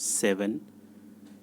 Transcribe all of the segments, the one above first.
7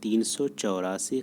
384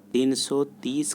330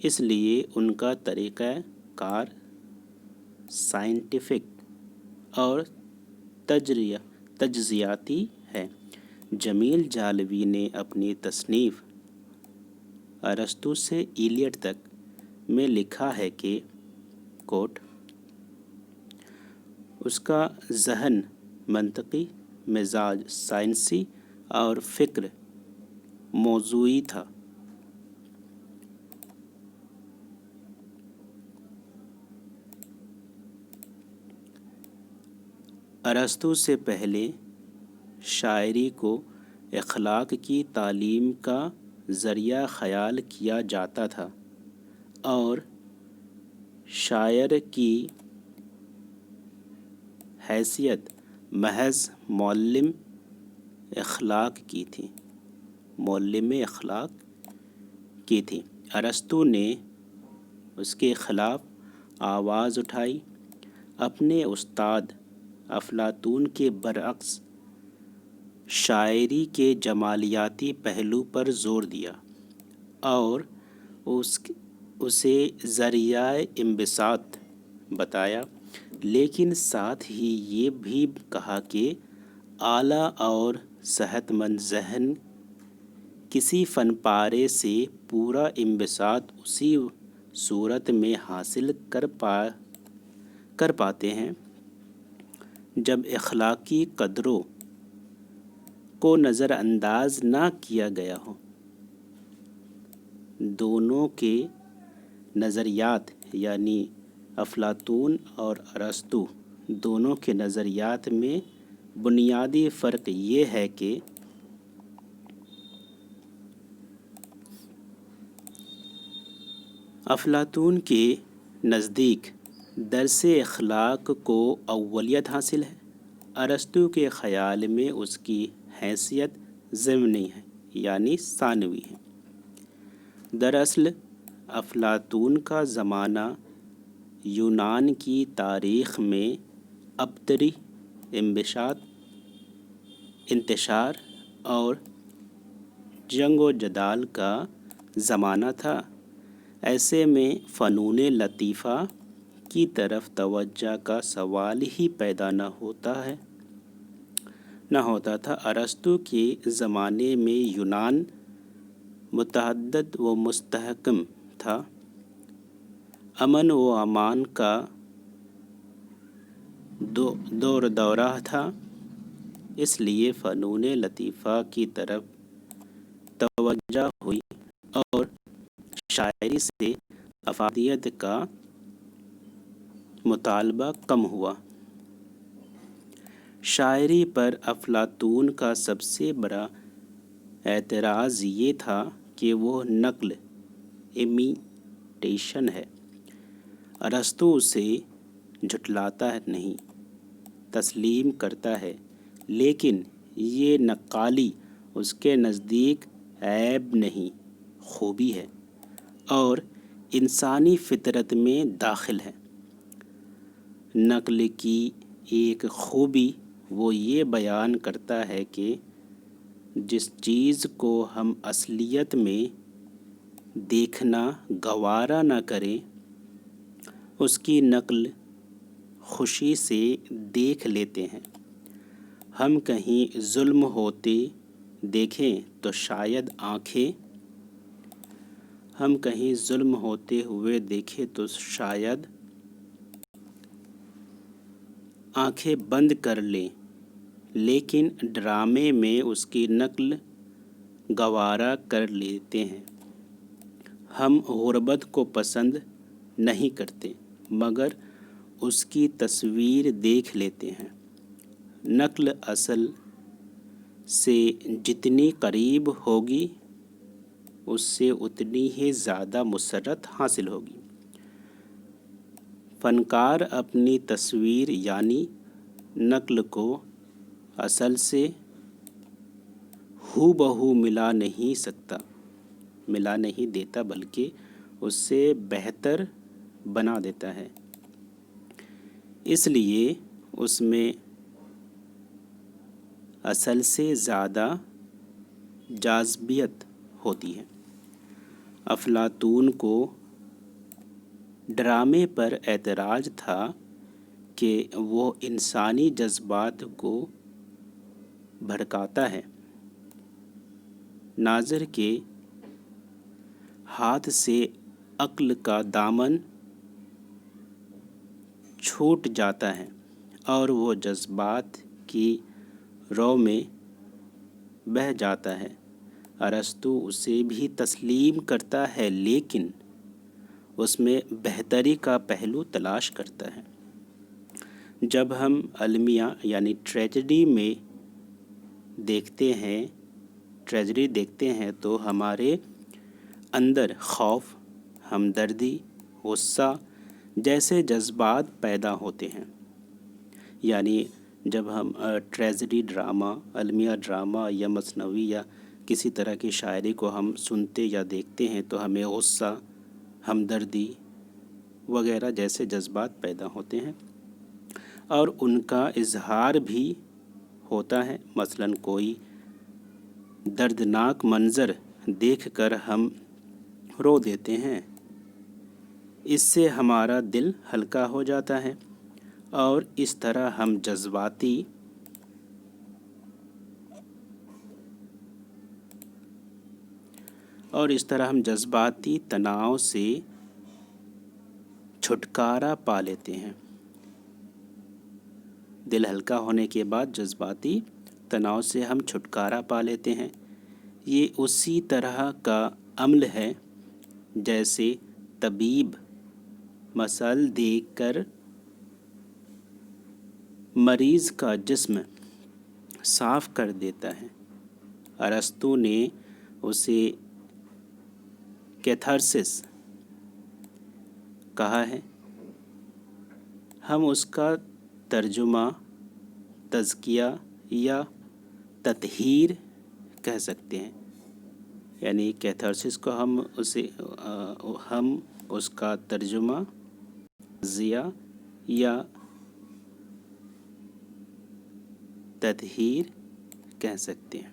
اس لیے ان کا طریقہ کار سائنٹیفک اور تجزیاتی ہے۔ جمیل جالوی نے اپنی تصنیف ارسطو سے ایلیٹ تک میں لکھا ہے کہ کوٹ اس کا ذہن منطقی، مزاج سائنسی اور فکر موضوعی تھا۔ ارسطو سے پہلے شاعری کو اخلاق کی تعلیم کا ذریعہ خیال کیا جاتا تھا اور شاعر کی حیثیت محض معلم اخلاق کی تھی۔ ارسطو نے اس کے خلاف آواز اٹھائی، اپنے استاد افلاطون کے برعکس شاعری کے جمالیاتی پہلو پر زور دیا اور اسے ذریعہ انبساط بتایا، لیکن ساتھ ہی یہ بھی کہا کہ اعلیٰ اور صحت مند ذہن کسی فن پارے سے پورا انبساط اسی صورت میں حاصل کر پاتے ہیں جب اخلاقی قدروں کو نظر انداز نہ کیا گیا ہو۔ دونوں کے نظریات یعنی افلاطون اور ارسطو دونوں کے نظریات میں بنیادی فرق یہ ہے کہ افلاطون کے نزدیک درس اخلاق کو اولیت حاصل ہے، ارسطو کے خیال میں اس کی حیثیت ضمنی ہے یعنی ثانوی ہے۔ دراصل افلاطون کا زمانہ یونان کی تاریخ میں ابتری انتشار اور جنگ و جدال کا زمانہ تھا۔ ایسے میں فنون لطیفہ کی طرف توجہ کا سوال ہی پیدا نہ ہوتا تھا۔ ارسطو کے زمانے میں یونان متحد و مستحکم تھا، امن و امان کا دورہ تھا، اس لیے فنون لطیفہ کی طرف توجہ ہوئی اور شاعری سے افادیت کا مطالبہ کم ہوا۔ شاعری پر افلاطون کا سب سے بڑا اعتراض یہ تھا کہ وہ نقل امیٹیشن ہے۔ ارسطو اسے جھٹلاتا نہیں، تسلیم کرتا ہے، لیکن یہ نقالی اس کے نزدیک عیب نہیں، خوبی ہے اور انسانی فطرت میں داخل ہے۔ نقل کی ایک خوبی وہ یہ بیان کرتا ہے کہ جس چیز کو ہم اصلیت میں دیکھنا گوارا نہ کریں، اس کی نقل خوشی سے دیکھ لیتے ہیں۔ ہم کہیں ظلم ہوتے دیکھیں تو شاید آنکھیں بند کر لیں، لیکن ڈرامے میں اس کی نقل گوارا کر لیتے ہیں۔ ہم غربت کو پسند نہیں کرتے مگر اس کی تصویر دیکھ لیتے ہیں۔ نقل اصل سے جتنی قریب ہوگی اس سے اتنی ہی زیادہ مسرت حاصل ہوگی۔ فنکار اپنی تصویر یعنی نقل کو اصل سے ہو بہو ملا نہیں دیتا بلکہ اس سے بہتر بنا دیتا ہے، اس لیے اس میں اصل سے زیادہ جاذبیت ہوتی ہے۔ افلاطون کو ڈرامے پر اعتراض تھا کہ وہ انسانی جذبات کو بھڑکاتا ہے۔ ناظر کے ہاتھ سے عقل کا دامن چھوٹ جاتا ہے اور وہ جذبات کی رو میں بہہ جاتا ہے۔ ارسطو اسے بھی تسلیم کرتا ہے، لیکن اس میں بہتری کا پہلو تلاش کرتا ہے۔ جب ہم المیہ یعنی ٹریجڈی دیکھتے ہیں تو ہمارے اندر خوف، ہمدردی، غصہ جیسے جذبات پیدا ہوتے ہیں۔ یعنی جب ہم ٹریجڈی ڈرامہ، المیہ ڈرامہ یا مثنوی یا کسی طرح کی شاعری کو ہم سنتے یا دیکھتے ہیں تو ہمیں غصہ، ہمدردی وغیرہ جیسے جذبات پیدا ہوتے ہیں اور ان کا اظہار بھی ہوتا ہے۔ مثلاً کوئی دردناک منظر دیکھ کر ہم رو دیتے ہیں، اس سے ہمارا دل ہلکا ہو جاتا ہے اور اس طرح ہم جذباتی تناؤ سے چھٹکارا پا لیتے ہیں۔ دل ہلکا ہونے کے بعد جذباتی تناؤ سے ہم چھٹکارا پا لیتے ہیں۔ یہ اسی طرح کا عمل ہے جیسے طبیب مصل دے کر مریض کا جسم صاف کر دیتا ہے۔ ارسطو نے اسے کیتھارسس کہا ہے۔ ہم اس کا ترجمہ تزکیہ یا تطہیر کہہ سکتے ہیں۔ یعنی کیتھارسس کو ہم اس کا ترجمہ تزکیہ یا تطہیر کہہ سکتے ہیں۔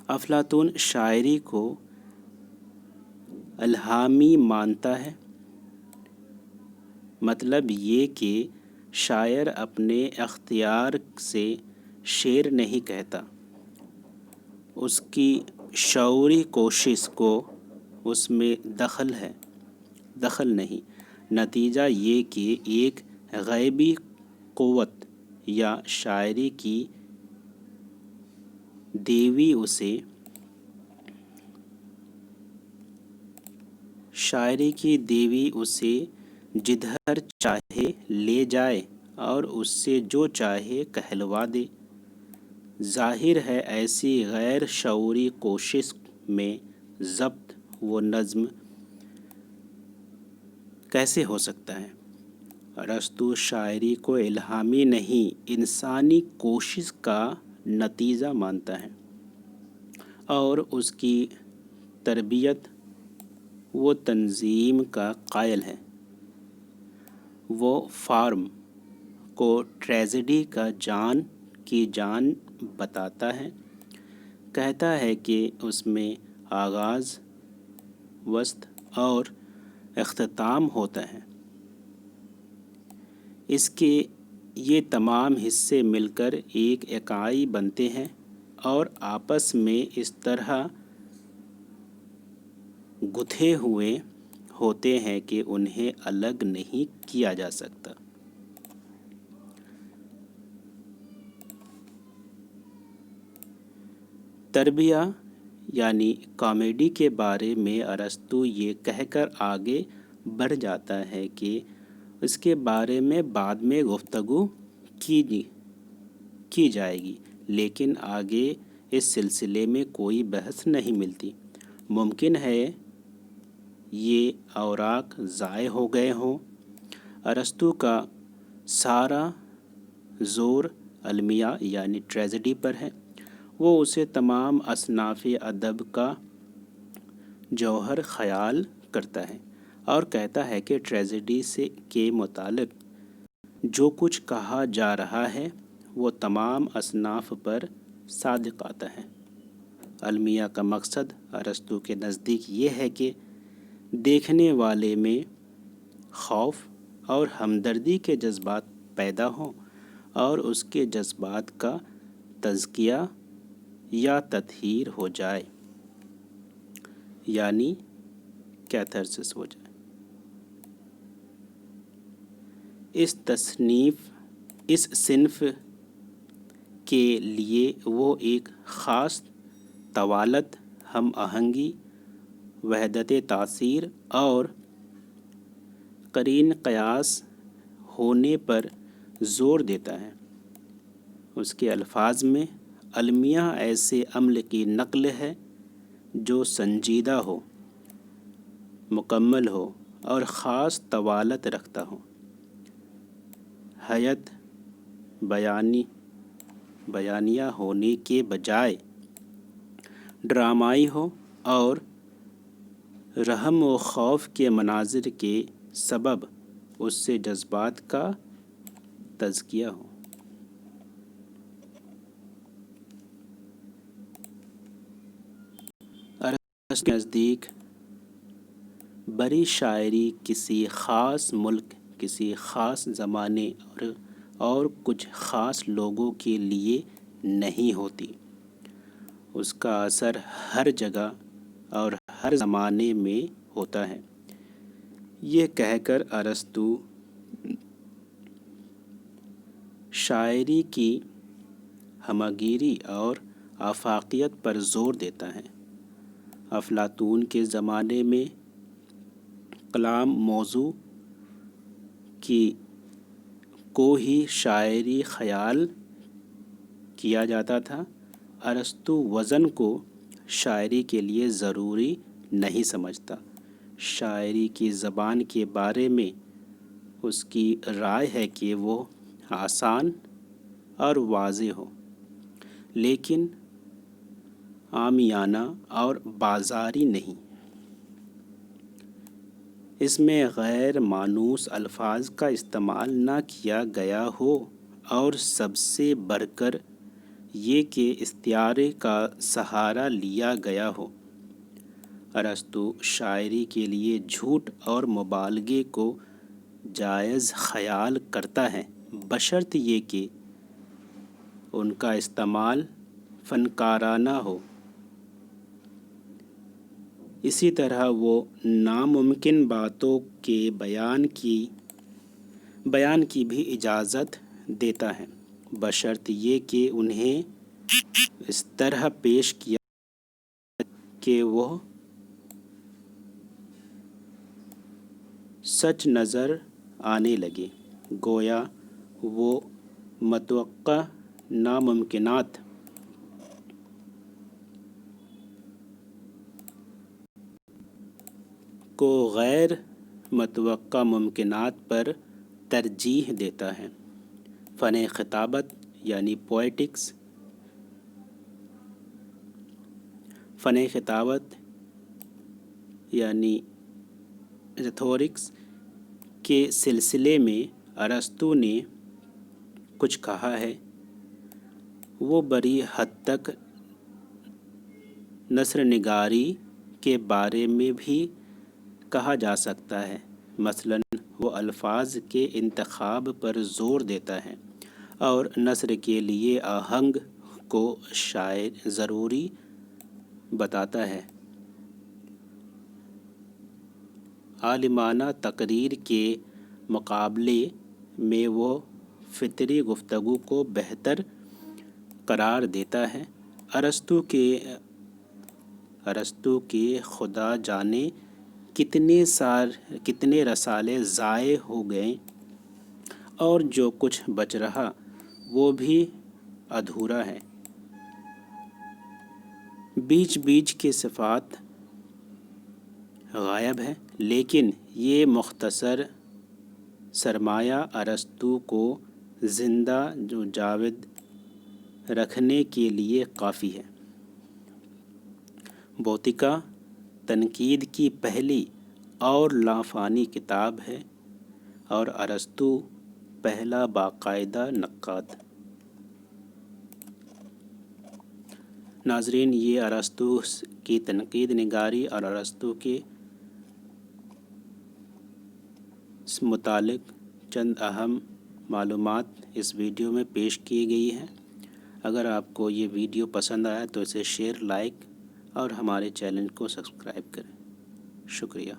افلاطون شاعری کو الہامی مانتا ہے۔ مطلب یہ کہ شاعر اپنے اختیار سے شعر نہیں کہتا، اس کی شعوری کوشش کو اس میں دخل نہیں۔ نتیجہ یہ کہ ایک غیبی قوت یا شاعری کی دیوی اسے جدھر چاہے لے جائے اور اس سے جو چاہے کہلوا دے۔ ظاہر ہے ایسی غیر شعوری کوشش میں ضبط و نظم کیسے ہو سکتا ہے؟ ارسطو شاعری کو الہامی نہیں، انسانی کوشش کا نتیجہ مانتا ہے اور اس کی تربیت و تنظیم کا قائل ہے۔ وہ فارم کو ٹریجڈی کی جان بتاتا ہے، کہتا ہے کہ اس میں آغاز، وسط اور اختتام ہوتا ہے۔ اس کے یہ تمام حصے مل کر ایک اکائی بنتے ہیں اور آپس میں اس طرح گتھے ہوئے ہوتے ہیں کہ انہیں الگ نہیں کیا جا سکتا۔ تربیہ یعنی کامیڈی کے بارے میں ارسطو یہ کہہ کر آگے بڑھ جاتا ہے کہ اس کے بارے میں بعد میں گفتگو کی جائے گی، لیکن آگے اس سلسلے میں کوئی بحث نہیں ملتی۔ ممکن ہے یہ اوراق ضائع ہو گئے ہوں۔ ارسطو کا سارا زور المیہ یعنی ٹریجڈی پر ہے۔ وہ اسے تمام اصناف ادب کا جوہر خیال کرتا ہے اور کہتا ہے کہ ٹریجڈی کے متعلق جو کچھ کہا جا رہا ہے وہ تمام اصناف پر صادق آتا ہے۔ المیہ کا مقصد ارسطو کے نزدیک یہ ہے کہ دیکھنے والے میں خوف اور ہمدردی کے جذبات پیدا ہوں اور اس کے جذبات کا تزکیہ یا تطہیر ہو جائے، یعنی کیتھرسس ہو جائے۔ اس صنف کے لیے وہ ایک خاص طوالت، ہم آہنگی، وحدت تاثیر اور قرین قیاس ہونے پر زور دیتا ہے۔ اس کے الفاظ میں المیہ ایسے عمل کی نقل ہے جو سنجیدہ ہو، مکمل ہو اور خاص طوالت رکھتا ہو، حیت بیانیہ ہونے کے بجائے ڈرامائی ہو اور رحم و خوف کے مناظر کے سبب اس سے جذبات کا تزکیہ ہو۔ ارسطو کے نزدیک بڑی شاعری کسی خاص ملک، کسی خاص زمانے اور کچھ خاص لوگوں کے لیے نہیں ہوتی، اس کا اثر ہر جگہ اور ہر زمانے میں ہوتا ہے۔ یہ کہہ کر ارسطو شاعری کی ہمگیری اور آفاقیت پر زور دیتا ہے۔ افلاطون کے زمانے میں کلام موضوع کو ہی شاعری خیال کیا جاتا تھا۔ ارسطو وزن کو شاعری کے لیے ضروری نہیں سمجھتا۔ شاعری کی زبان کے بارے میں اس کی رائے ہے کہ وہ آسان اور واضح ہو، لیکن عامیانہ اور بازاری نہیں۔ اس میں غیر مانوس الفاظ کا استعمال نہ کیا گیا ہو اور سب سے بڑھ کر یہ کہ استعارے کا سہارا لیا گیا ہو۔ ارسطو شاعری کے لیے جھوٹ اور مبالغے کو جائز خیال کرتا ہے، بشرط یہ کہ ان کا استعمال فنکارانہ ہو۔ اسی طرح وہ ناممکن باتوں کے بیان کی بھی اجازت دیتا ہے، بشرط یہ کہ انہیں اس طرح پیش کیا کہ وہ سچ نظر آنے لگے، گویا وہ متوقع ناممکنات کو غیر متوقع ممکنات پر ترجیح دیتا ہے۔ فن خطابت یعنی پوئٹکس، فن خطابت یعنی ریتھورکس کے سلسلے میں ارسطو نے کچھ کہا ہے۔ وہ بڑی حد تک نثر نگاری کے بارے میں بھی کہا جا سکتا ہے۔ مثلاً وہ الفاظ کے انتخاب پر زور دیتا ہے اور نثر کے لیے آہنگ کو شاعر ضروری بتاتا ہے۔ عالمانہ تقریر کے مقابلے میں وہ فطری گفتگو کو بہتر قرار دیتا ہے۔ ارسطو کے خدا جانے کتنے رسالے ضائع ہو گئے اور جو کچھ بچ رہا وہ بھی ادھورا ہے۔ بیچ بیچ کے صفات غائب ہیں، لیکن یہ مختصر سرمایہ ارسطو کو زندہ و جاوداں رکھنے کے لیے کافی ہے۔ بوتیکا تنقید کی پہلی اور لافانی کتاب ہے اور ارسطو پہلا باقاعدہ نقاد۔ ناظرین، یہ ارسطو کی تنقید نگاری اور ارسطو کے متعلق چند اہم معلومات اس ویڈیو میں پیش کی گئی ہیں۔ اگر آپ کو یہ ویڈیو پسند آیا تو اسے شیئر، لائک اور ہمارے چینل کو سبسکرائب کریں۔ شکریہ۔